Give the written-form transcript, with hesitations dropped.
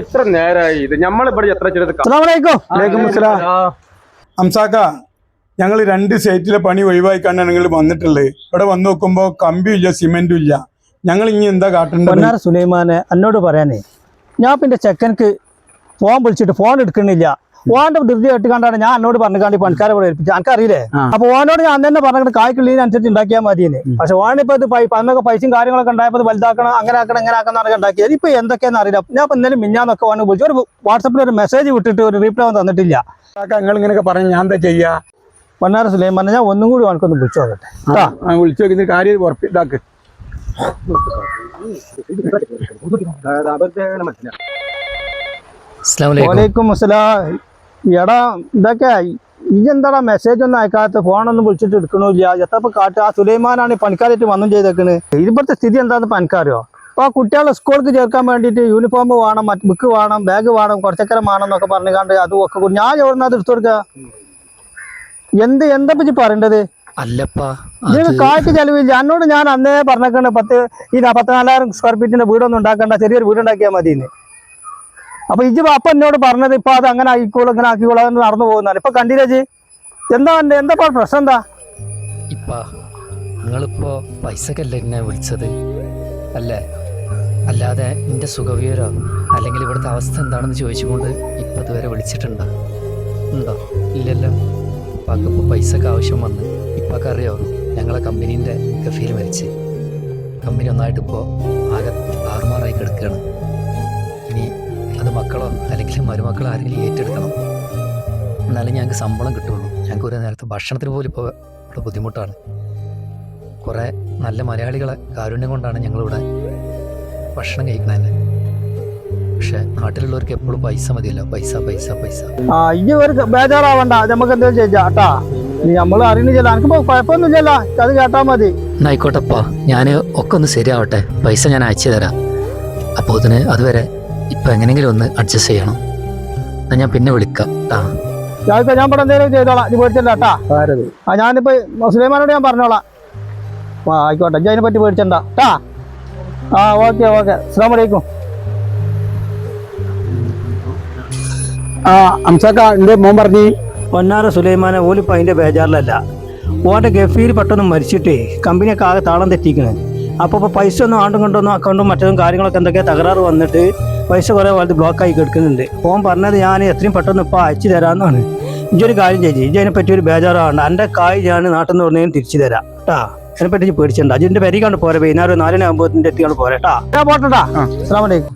എത്ര നേരമായി ഇത് നമ്മളിവിടെ എത്ര അംസാക്ക ഞങ്ങൾ 2 സൈറ്റിലെ പണി ഒഴിവായിക്കാണ്ടാണ് നിങ്ങൾ വന്നിട്ടുള്ളത്. ഇവിടെ വന്ന് നോക്കുമ്പോ കമ്പിയും ഇല്ല സിമെന്റും ഇല്ല. ഞങ്ങൾ ഇനി എന്താ കാട്ടേണ്ടത്? സുലൈമാനെ എന്നോട് പറയാനേ, ഞാൻ പിന്നെ ചെക്കൻക്ക് ഫോൺ വിളിച്ചിട്ട് ഫോൺ എടുക്കണില്ല. ഓന്റെ ധൃതി കെട്ടിക്കാണ്ടാണ് ഞാൻ എന്നോട് പറഞ്ഞാണ്ട് പണിക്കാരെ ഇവിടെ ഏൽപ്പിച്ചു. എനിക്കറിയില്ലേ? അപ്പൊ ഓനോട് ഞാൻ തന്നെ പറഞ്ഞിട്ട് കായ്ക്കുള്ളതിനനുസരിച്ച് ഉണ്ടാക്കിയാൽ മതിയെന്ന്. പക്ഷെ ഓനിപ്പോ ഇത് അന്നൊക്കെ പൈസയും കാര്യങ്ങളൊക്കെ ഉണ്ടായപ്പോൾ വലുതാക്കണം, അങ്ങനെ ആക്കണം, ഇങ്ങനെ ആക്കണം ഉണ്ടാക്കിയത്. ഇപ്പൊ എന്തൊക്കെയാണെന്ന് അറിയില്ല. ഞാൻ ഇപ്പൊ ഇന്നലെ മിഞ്ഞാന്നൊക്കെ ഓനെ വിളിച്ചു, ഒരു വാട്സപ്പിൽ ഒരു മെസ്സേജ് വിട്ടിട്ട് ഒരു റീപ്ലൈ ഒന്നും തന്നിട്ടില്ല. നിങ്ങൾ ഇങ്ങനെയൊക്കെ പറഞ്ഞ് ഞാൻ എന്താ ചെയ്യാ? പൊന്നാര സുലൈമാനെ ഞാൻ ഒന്നും കൂടി ഓനക്കൊന്ന് വിളിച്ചു നോക്കട്ടെ. വിളിച്ചു നോക്കി കാര്യം ഉറപ്പിതാക്ക്. വലൈക്കും അസ്സലാം. എടാ ഇതൊക്കെ ഇതെന്താടാ മെസ്സേജ് ഒന്നും അയക്കാത്ത, ഫോണൊന്നും വിളിച്ചിട്ട് എടുക്കണില്ല. എത്തപ്പോ കാട്ട് ആ സുലൈമാനാണ് പണിക്കാരായിട്ട് വന്നും ചെയ്തേക്കണ്. ഇപ്പോഴത്തെ സ്ഥിതി എന്താണെന്ന് പണിക്കാരോ? അപ്പൊ ആ കുട്ടികളെ സ്കൂൾക്ക് ചേർക്കാൻ വേണ്ടിയിട്ട് യൂണിഫോം വേണം, മറ്റ് ബുക്ക് വേണം, ബാഗ് വേണം, കുറച്ചക്കരം വേണം എന്നൊക്കെ പറഞ്ഞാണ്ട് അതും ഒക്കെ ഞാൻ എവിടുന്നത് എടുത്തു കൊടുക്ക? എന്താ പറ്റി പറയേണ്ടത്? നിങ്ങൾക്ക് കായ്ക്ക് ചെലവില്ല. എന്നോട് ഞാൻ അന്നേ പറഞ്ഞേക്കണ്ട് 14,000 സ്ക്വയർ ഫീറ്റിന്റെ വീടൊന്നും ഉണ്ടാക്കണ്ട, ചെറിയൊരു വീടുണ്ടാക്കിയാൽ മതിന്ന്. അപ്പൊ അപ്പൊ എന്നോട് പറഞ്ഞത് ഇപ്പൊ അത് അങ്ങനെ ആയിക്കോളും, ഇങ്ങനെ ആക്കിക്കോളൂ, അത് നടന്നു പോകുന്നതാണ്. ഇപ്പൊ കണ്ടില്ലേ എന്താ പ്രശ്നം? എന്താ നിങ്ങളിപ്പോ പൈസക്കല്ലേ എന്നെ വിളിച്ചത് അല്ലേ? അല്ലാതെ എൻ്റെ സുഖവിവരോ അല്ലെങ്കിൽ ഇവിടുത്തെ അവസ്ഥ എന്താണെന്ന് ചോദിച്ചുകൊണ്ട് ഇപ്പം ഇതുവരെ വിളിച്ചിട്ടുണ്ടോ? ഉണ്ടോ? ഇല്ലല്ലോ. ഇപ്പൊക്കെ ഇപ്പോൾ പൈസക്ക് ആവശ്യം വന്ന് ഇപ്പൊക്കെ അറിയോ, ഞങ്ങളെ കമ്പനീൻ്റെ ഗഫീൽ മരിച്ച് കമ്പനി ഒന്നായിട്ട് ഇപ്പോൾ ആകെ താറുമാറായി കിടക്കുകയാണ്. ഇനി അത് മക്കളോ അല്ലെങ്കിൽ മരുമക്കളോ ആരെങ്കിലും ഏറ്റെടുക്കണം, എന്നാലും ഞങ്ങൾക്ക് ശമ്പളം കിട്ടുള്ളൂ. ഞങ്ങൾക്ക് ഒരു നേരത്തെ ഭക്ഷണത്തിന് പോലും ഇപ്പോൾ ഇവിടെ ബുദ്ധിമുട്ടാണ്. കുറേ നല്ല മലയാളികളെ കാരുണ്യം കൊണ്ടാണ് ഞങ്ങളിവിടെ ഭക്ഷണം കഴിക്കണതന്നെ. പക്ഷെ നാട്ടിലുള്ളവർക്ക് എപ്പോഴും പൈസ മതിയല്ലോ, പൈസ പൈസ പൈസ. ഇനി ഒരു ബേജാറാവണ്ട, നമുക്ക് എന്തെങ്കിലും ചെയ്യാട്ടാ. നമ്മൾ അറിയണില്ല, എനിക്കിപ്പോ കുഴപ്പമൊന്നുമില്ലല്ലോ, അത് കേട്ടാ മതി. എന്നായിക്കോട്ടെപ്പാ, ഞാൻ ഒക്കെ ഒന്ന് ശരിയാവട്ടെ, പൈസ ഞാൻ അയച്ചു തരാം. അപ്പോൾ അതിന് അതുവരെ ഇപ്പം എങ്ങനെയെങ്കിലും ഒന്ന് അഡ്ജസ്റ്റ് ചെയ്യണം. എന്നാൽ ഞാൻ പിന്നെ വിളിക്കാം കേട്ടാ. ഞാൻ ഇവിടെ എന്തെങ്കിലും ചെയ്തോളാം, നീ പേടിച്ചണ്ട കേട്ടാ. ഞാനിപ്പോ സുലൈമാനോട് ഞാൻ പറഞ്ഞോളാം. ആയിക്കോട്ടെ, അതിനെ പറ്റി പേടിച്ചണ്ട കേട്ടാ. ഓക്കെ അസ്സലാമു അലൈക്കും. അംസാക്ക എന്റെ മോൻ പറഞ്ഞു പൊന്നാര സുലൈമാനെ ഓലിപ്പോ അതിന്റെ ബേജാറിലല്ല. ഓന്റെ ഗഫീൽ പെട്ടെന്ന് മരിച്ചിട്ടേ കമ്പനിയൊക്കെ ആകെ താളം തെറ്റിക്കണ്. അപ്പോൾ പൈസ ഒന്നും ആണ്ടും കൊണ്ടൊന്നും അക്കൗണ്ടും മറ്റതും കാര്യങ്ങളൊക്കെ എന്തൊക്കെ തകരാറ് വന്നിട്ട് പൈസ കുറേ വലുത് ബ്ലോക്കായി കിടക്കുന്നുണ്ട്. ഓൻ പറഞ്ഞത് ഞാൻ എത്രയും പെട്ടെന്ന് ഇപ്പോൾ അയച്ചു തരാമെന്നാണ്. ഇഞ്ചൊരു കാര്യം ചേച്ചി, ഇതിനെ പറ്റി ഒരു ബേജാറാവണ്ട. എൻ്റെ കായ് ഞാൻ നാട്ടിൽ നിന്ന് പറഞ്ഞാൽ തിരിച്ചു തരാം കേട്ടാ. അതിനെപ്പറ്റി പേടിച്ചിട്ടുണ്ട്. അതിൻ്റെ പെരിക്കാണ്ട് പോരെ, വൈകുന്നേരം 4 ആകുമ്പോൾ എത്തിക്കാണ്ട് പോരെ കേട്ടാ. ഞാൻ പോട്ടെട്ടാ. അസ്സലാമു അലൈക്കും.